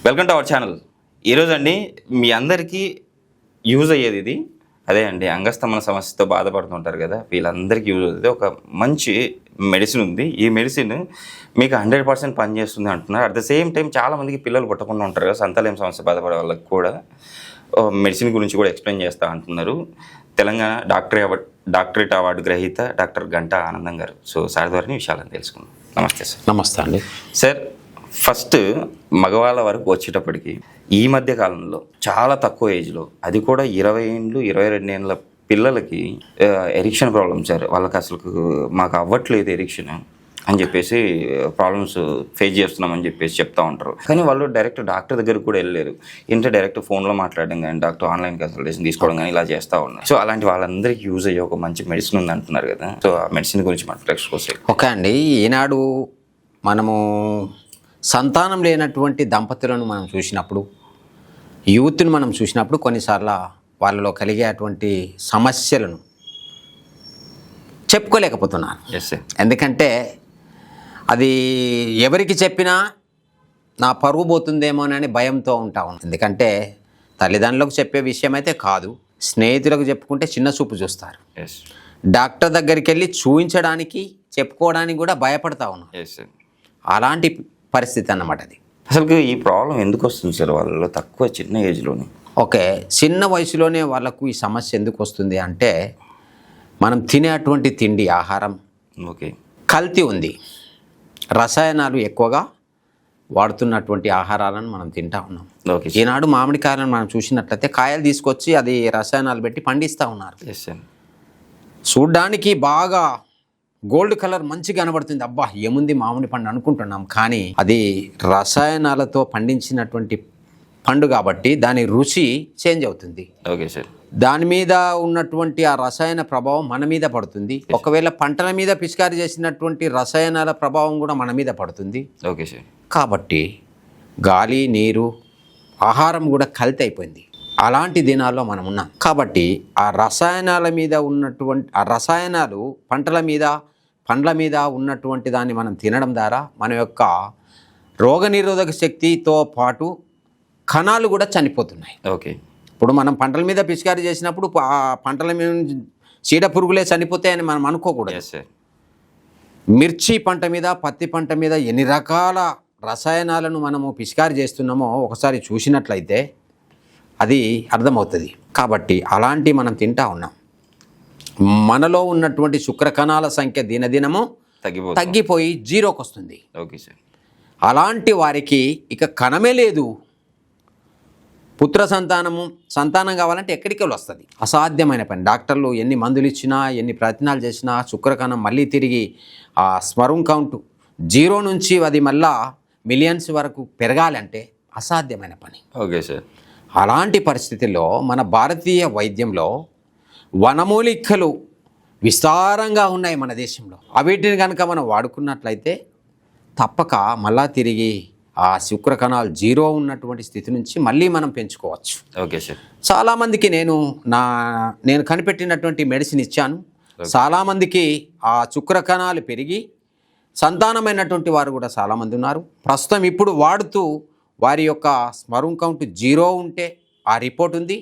Welcome to our channel. ఈరోజు అండి మీ అందరికీ యూజ్ అయ్యేది ఇది అదే అండి, అంగస్తంభన సమస్యతో బాధపడుతుంటారు కదా, వీళ్ళందరికీ యూజ్ అవుతుంది. ఒక మంచి మెడిసిన్ ఉంది. ఈ మెడిసిన్ మీకు 100% పనిచేస్తుంది అంటున్నారు. అట్ ద సేమ్ టైం చాలామందికి పిల్లలు పుట్టకుండా ఉంటారు కదా, సంతానలేం సమస్య బాధపడే వాళ్ళకి కూడా మెడిసిన్ గురించి కూడా ఎక్స్ప్లెయిన్ చేస్తూ అంటున్నారు. తెలంగాణ డాక్టరేట్ అవార్డు గ్రహీత డాక్టర్ గంటా ఆనందం గారు. సో సార్ ద్వారా విషయాలను తెలుసుకుందాం. నమస్తే సార్. నమస్తే అండి. సార్, ఫస్ట్ మగవాళ్ళ వరకు వచ్చేటప్పటికి ఈ మధ్య కాలంలో చాలా తక్కువ ఏజ్లో, అది కూడా 20 ఏళ్ళు 22 ఏళ్ళ పిల్లలకి ఎరిక్షన్ ప్రాబ్లమ్ సార్. వాళ్ళకి అసలు మాకు అవ్వట్లేదు ఎరిక్షన్ అని చెప్పేసి ప్రాబ్లమ్స్ ఫేస్ చేస్తున్నామని చెప్పేసి చెప్తా ఉంటారు. కానీ వాళ్ళు డైరెక్ట్ డాక్టర్ దగ్గరకు కూడా వెళ్ళలేరు. ఏంటంటే డైరెక్ట్ ఫోన్లో మాట్లాడడం కానీ, డాక్టర్ ఆన్లైన్ కన్సల్టేషన్ తీసుకోవడం కానీ ఇలా చేస్తూ ఉన్నారు. సో అలాంటి వాళ్ళందరికీ యూజ్ అయ్యే ఒక మంచి మెడిసిన్ ఉంది అంటున్నారు కదా. సో ఆ మెడిసిన్ గురించి మాట్లాడుకోవచ్చు. ఓకే అండి. ఈనాడు మనము సంతానం లేనటువంటి దంపతులను మనం చూసినప్పుడు, యూత్ని మనం చూసినప్పుడు కొన్నిసార్లు వాళ్ళలో కలిగేటువంటి సమస్యలను చెప్పుకోలేకపోతున్నాను. ఎందుకంటే అది ఎవరికి చెప్పినా నా పరువు పోతుందేమోనని భయంతో ఉంటాను. ఎందుకంటే తల్లిదండ్రులకు చెప్పే విషయం అయితే కాదు, స్నేహితులకు చెప్పుకుంటే చిన్న చూపు చూస్తారు. డాక్టర్ దగ్గరికి వెళ్ళి చూపించడానికి చెప్పుకోవడానికి కూడా భయపడతా ఉన్నాను. అలాంటి పరిస్థితి అన్నమాట అది. అసలు ఈ ప్రాబ్లం ఎందుకు వస్తుంది సార్ వాళ్ళలో తక్కువ చిన్న ఏజ్లోనే? ఓకే, చిన్న వయసులోనే వాళ్ళకు ఈ సమస్య ఎందుకు వస్తుంది అంటే, మనం తినేటువంటి తిండి ఆహారం కల్తీ ఉంది. రసాయనాలు ఎక్కువగా వాడుతున్నటువంటి ఆహారాలను మనం తింటా ఉన్నాం. ఈనాడు మామిడికాయలను మనం చూసినట్లయితే కాయలు తీసుకొచ్చి అది రసాయనాలు పెట్టి పండిస్తూ ఉన్నారు. చూడ్డానికి బాగా గోల్డ్ కలర్ మంచిగా కనబడుతుంది, అబ్బా ఏముంది మామిడి పండు అనుకుంటున్నాం. కానీ అది రసాయనాలతో పండించినటువంటి పండు కాబట్టి దాని రుచి చేంజ్ అవుతుంది. Okay sir. దాని మీద ఉన్నటువంటి ఆ రసాయన ప్రభావం మన మీద పడుతుంది. ఒకవేళ పంటల మీద పిచికారీ చేసినటువంటి రసాయనాల ప్రభావం కూడా మన మీద పడుతుంది. Okay sir. కాబట్టి గాలి, నీరు, ఆహారం కూడా కల్తీ అయిపోయింది. అలాంటి దినాల్లో మనం ఉన్నాం. కాబట్టి ఆ రసాయనాల మీద ఉన్నటువంటి ఆ రసాయనాలు పండ్ల మీద ఉన్నటువంటి దాన్ని మనం తినడం ద్వారా మన యొక్క రోగనిరోధక శక్తితో పాటు కణాలు కూడా చనిపోతున్నాయి. ఓకే. ఇప్పుడు మనం పంటల మీద పిచికారీ చేసినప్పుడు ఆ పంటల మీద చీడ పురుగులే చనిపోతాయని మనం అనుకోకూడదు. మిర్చి పంట మీద, పత్తి పంట మీద ఎన్ని రకాల రసాయనాలను మనము పిచికారీ చేస్తున్నామో ఒకసారి చూసినట్లయితే అది అర్థమవుతుంది. కాబట్టి అలాంటి మనం తింటా ఉన్నాం. మనలో ఉన్నటువంటి శుక్రకణాల సంఖ్య దినదినము తగ్గిపోయి జీరోకి వస్తుంది. Okay sir. అలాంటి వారికి ఇక కణమే లేదు. సంతానం కావాలంటే ఎక్కడికి వస్తుంది? అసాధ్యమైన పని. డాక్టర్లు ఎన్ని మందులు ఇచ్చినా, ఎన్ని ప్రయత్నాలు చేసినా శుక్రకణం మళ్ళీ తిరిగి ఆ స్పెర్మ్ కౌంట్ 0 నుంచి అది మళ్ళా మిలియన్స్ వరకు పెరగాలంటే అసాధ్యమైన పని. Okay sir. అలాంటి పరిస్థితుల్లో మన భారతీయ వైద్యంలో వనమూలికలు విస్తారంగా ఉన్నాయి మన దేశంలో. వీటిని కనుక మనం వాడుకున్నట్లయితే తప్పక మళ్ళా తిరిగి ఆ శుక్రకణాలు 0 ఉన్నటువంటి స్థితి నుంచి మళ్ళీ మనం పెంచుకోవచ్చు. Okay sir. చాలామందికి నేను కనిపెట్టినటువంటి మెడిసిన్ ఇచ్చాను. చాలామందికి ఆ శుక్రకణాలు పెరిగి సంతానమైనటువంటి వారు కూడా చాలామంది ఉన్నారు. ప్రస్తుతం ఇప్పుడు వాడుతూ వారి యొక్క స్పెర్మ్ కౌంట్ 0 ఉంటే ఆ రిపోర్ట్ ఉంది.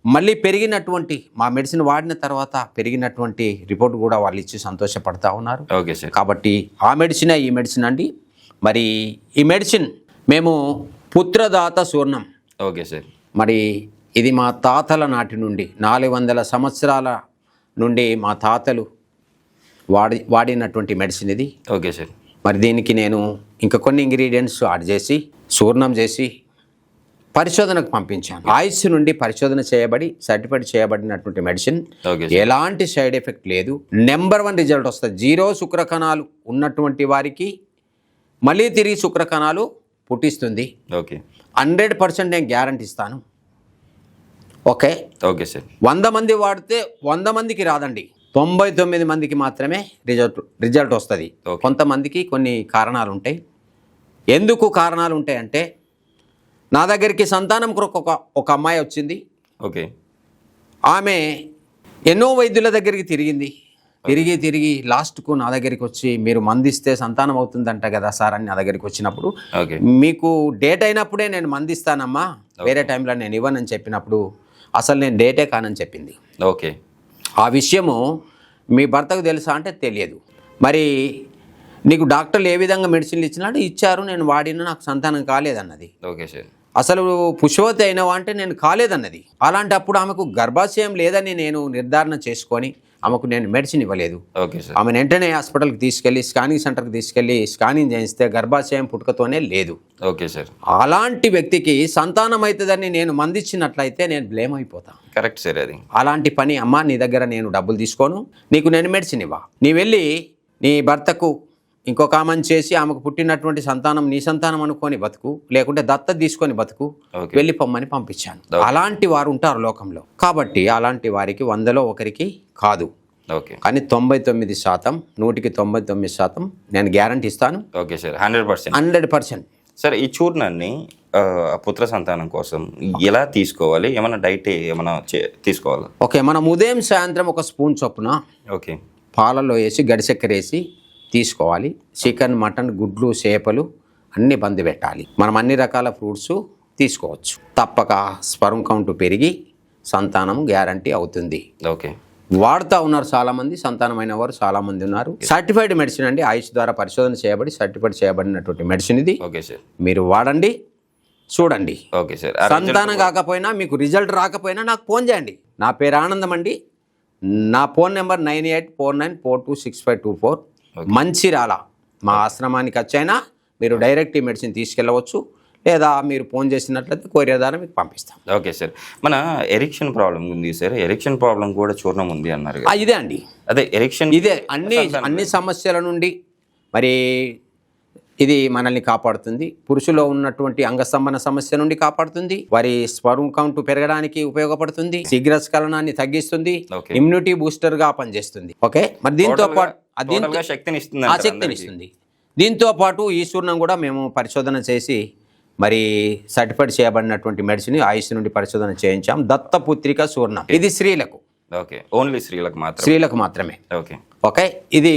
మళ్ళీ పెరిగినటువంటి మా మెడిసిన్ వాడిన తర్వాత పెరిగినటువంటి రిపోర్ట్ కూడా వాళ్ళు ఇచ్చి సంతోషపడతా ఉన్నారు. Okay sir. కాబట్టి ఆ మెడిసిన్ ఈ మెడిసిన్ అండి. మరి ఈ మెడిసిన్ మేము పుత్రదాత సూర్ణం. Okay sir. మరి ఇది మా తాతల నాటి నుండి 400 సంవత్సరాల నుండి మా తాతలు వాడినటువంటి మెడిసిన్ ఇది. Okay sir. మరి దీనికి నేను ఇంకా కొన్ని ఇంగ్రీడియంట్స్ యాడ్ చేసి సూర్ణం చేసి పరిశోధనకు పంపించాను. ఆయుష్ నుండి పరిశోధన చేయబడి సర్టిఫైడ్ చేయబడినటువంటి మెడిసిన్. ఎలాంటి సైడ్ ఎఫెక్ట్ లేదు. నెంబర్ 1 రిజల్ట్ వస్తుంది. 0 శుక్రకణాలు ఉన్నటువంటి వారికి మళ్ళీ తిరిగి శుక్రకణాలు పుట్టిస్తుంది. ఓకే. 100% నేను గ్యారంటీ ఇస్తాను. ఓకే. Okay sir. 100 మంది వాడితే 100 మందికి రాదండి, 99 మందికి మాత్రమే రిజల్ట్ వస్తుంది. కొంతమందికి కొన్ని కారణాలు ఉంటాయి. ఎందుకు కారణాలు ఉంటాయంటే, నా దగ్గరికి సంతానం కొరకు ఒక అమ్మాయి వచ్చింది. ఓకే. ఆమె ఎన్నో వైద్యుల దగ్గరికి తిరిగింది, తిరిగి తిరిగి లాస్ట్కు నా దగ్గరికి వచ్చి మీరు మందిస్తే సంతానం అవుతుందంట కదా సార్ అని నా దగ్గరికి వచ్చినప్పుడు ఓకే మీకు డేట్ అయినప్పుడే నేను మందిస్తానమ్మా, వేరే టైంలో నేను ఇవ్వనని చెప్పినప్పుడు అసలు నేను డేటే కానని చెప్పింది. ఓకే ఆ విషయము మీ భర్తకు తెలుసా అంటే తెలియదు. మరి నీకు డాక్టర్లు ఏ విధంగా మెడిసిన్లు ఇచ్చినాడు, ఇచ్చారు, నేను వాడినా, నాకు సంతానం కాలేదన్నది. ఓకే సార్ అసలు పుష్పవతి అయినవా అంటే నేను కాలేదన్నది. అలాంటప్పుడు ఆమెకు గర్భాశయం లేదని నేను నిర్ధారణ చేసుకొని ఆమెకు నేను మెడిసిన్ ఇవ్వలేదు. ఓకే సార్ ఆమెను వెంటనే హాస్పిటల్కి తీసుకెళ్ళి స్కానింగ్ సెంటర్కి తీసుకెళ్ళి స్కానింగ్ చేయిస్తే గర్భాశయం పుట్టుకతోనే లేదు. ఓకే సార్ అలాంటి వ్యక్తికి సంతానం అవుతుందని నేను మందిచ్చినట్లయితే నేను బ్లేమ్ అయిపోతాను. Correct sir. అది అలాంటి పని అమ్మ నీ దగ్గర నేను డబ్బులు తీసుకోను, నీకు నేను మెడిసిన్ ఇవ్వ, నీ వెళ్ళి నీ భర్తకు ఇంకొక ఆమెను చేసి ఆమెకు పుట్టినటువంటి సంతానం నీ సంతానం అనుకొని బతుకు, లేకుంటే దత్త తీసుకొని బతుకు, వెళ్ళి పొమ్మని పంపించాను. అలాంటి వారు ఉంటారు లోకంలో. కాబట్టి అలాంటి వారికి 100లో 1కి కాదు, ఓకే కానీ 99%, 100కి 99% నేను గ్యారంటీ ఇస్తాను. Okay sir 100%. 100%. సార్ ఈ చూర్ణాన్ని పుత్ర సంతానం కోసం ఎలా తీసుకోవాలి? ఏమైనా డైట్ ఏమైనా తీసుకోవాలా? ఓకే, మనం ఉదయం సాయంత్రం 1 స్పూన్ చొప్పున ఓకే పాలలో వేసి గడిచెక్కర వేసి తీసుకోవాలి. చికెన్, మటన్, గుడ్లు, చేపలు అన్నీ బంద్ పెట్టాలి. మనం అన్ని రకాల ఫ్రూట్స్ తీసుకోవచ్చు. తప్పక స్పర్మ్ కౌంట్ పెరిగి సంతానం గ్యారంటీ అవుతుంది. ఓకే వాడుతూ ఉన్నారు చాలామంది, సంతానమైన వారు చాలామంది ఉన్నారు. సర్టిఫైడ్ మెడిసిన్ అండి, ఆయుష్ ద్వారా పరిశోధన చేయబడి సర్టిఫైడ్ చేయబడినటువంటి మెడిసిన్ ఇది. ఓకే సార్ మీరు వాడండి, చూడండి. ఓకే సార్ సంతానం కాకపోయినా, మీకు రిజల్ట్ రాకపోయినా నాకు ఫోన్ చేయండి. నా పేరు ఆనందం అండి. నా ఫోన్ నెంబర్ 9849426524. మంచిర్యాల మా ఆశ్రమానికి వచ్చైనా మీరు డైరెక్ట్ ఈ మెడిసిన్ తీసుకెళ్ళవచ్చు, లేదా మీరు ఫోన్ చేసినట్లయితే కొరియర్ ద్వారా మీకు పంపిస్తాం. Okay sir. మన ఎరిక్షన్ ప్రాబ్లం ఉంది సార్, ఎరిక్షన్ ప్రాబ్లం కూడా చూర్ణం ఉంది అన్నారు. ఇదే అండి, అదే ఎరిక్షన్, ఇదే అన్ని సమస్యల నుండి మరి ఇది మనల్ని కాపాడుతుంది. పురుషులో ఉన్నటువంటి అంగస్తంభన సమస్య నుండి కాపాడుతుంది, వారి స్పర్మ్ కౌంట్ పెరగడానికి ఉపయోగపడుతుంది, శీఘ్రస్ఖలనాన్ని తగ్గిస్తుంది, ఇమ్యూనిటీ బూస్టర్ గా పనిచేస్తుంది. ఓకే, మరి దీంతో పాటు శక్తిని ఇస్తుంది. దీంతో పాటు ఈ చూర్ణం కూడా మేము పరిశోధన చేసి మరి సర్టిఫైడ్ చేయబడినటువంటి మెడిసిన్ ఆయుష్ నుండి పరిశోధన చేయించాం. దత్తపుత్రిక చూర్ణం, ఇది స్త్రీలకు. ఓకే, ఓన్లీ స్త్రీలకు మాత్రమే. ఓకే ఓకే, ఇది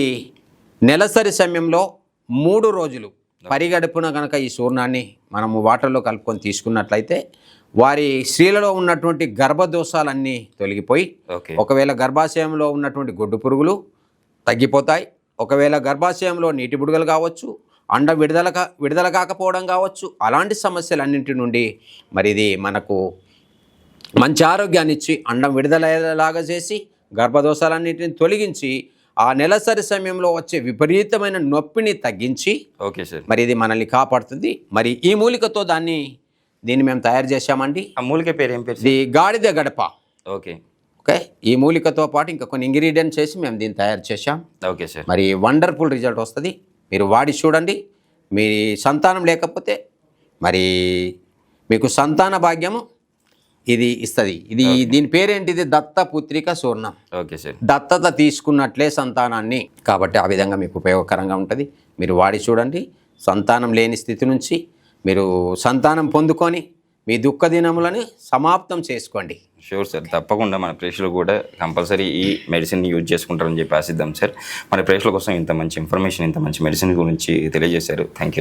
నెలసరి సమయంలో 3 రోజులు పరిగడుపున కనుక ఈ చూర్ణాన్ని మనము వాటర్లో కలుపుకొని తీసుకున్నట్లయితే వారి స్త్రీలలో ఉన్నటువంటి గర్భదోషాలన్నీ తొలగిపోయి, ఒకవేళ గర్భాశయంలో ఉన్నటువంటి గొడ్డు పురుగులు తగ్గిపోతాయి, ఒకవేళ గర్భాశయంలో నీటి బుడగలు కావచ్చు, అండం విడుదల కాకపోవడం కావచ్చు, అలాంటి సమస్యలన్నింటి నుండి మరి ఇది మనకు మంచి ఆరోగ్యాన్ని ఇచ్చి అండం విడుదలయ్యేలాగా చేసి గర్భదోషాలన్నింటిని తొలగించి ఆ నెలసరి సమయంలో వచ్చే విపరీతమైన నొప్పిని తగ్గించి ఓకే సార్ మరి ఇది మనల్ని కాపాడుతుంది. మరి ఈ మూలికతో దీన్ని మేము తయారు చేశామండి. ఆ మూలిక పేరు ఏం పేరు? ఇది గాడిద గడప. ఓకే ఓకే, ఈ మూలికతో పాటు ఇంకా కొన్ని ఇంగ్రీడియంట్స్ చేసి మేము దీన్ని తయారు చేశాం. Okay sir. మరి వండర్ఫుల్ రిజల్ట్ వస్తుంది, మీరు వాడి చూడండి. మీ సంతానం లేకపోతే మరి మీకు సంతాన భాగ్యము ఇది ఇస్తుంది. దీని పేరేంటిది? దత్తపుత్రిక చూర్ణం. Okay sir. దత్తత తీసుకున్నట్లే సంతానాన్ని, కాబట్టి ఆ విధంగా మీకు ఉపయోగకరంగా ఉంటుంది. మీరు వాడి చూడండి. సంతానం లేని స్థితి నుంచి మీరు సంతానం పొందుకొని మీ దుఃఖ దినములని సమాప్తం చేసుకోండి. షూర్ సార్, తప్పకుండా మన ప్రేక్షకులు కూడా కంపల్సరీ ఈ మెడిసిన్ యూజ్ చేసుకుంటారని చెప్పి ఆశిద్దాం సార్. మన ప్రేక్షకుల కోసం ఇంత మంచి ఇన్ఫర్మేషన్, ఇంత మంచి మెడిసిన్ గురించి తెలియజేశారు. Thank you.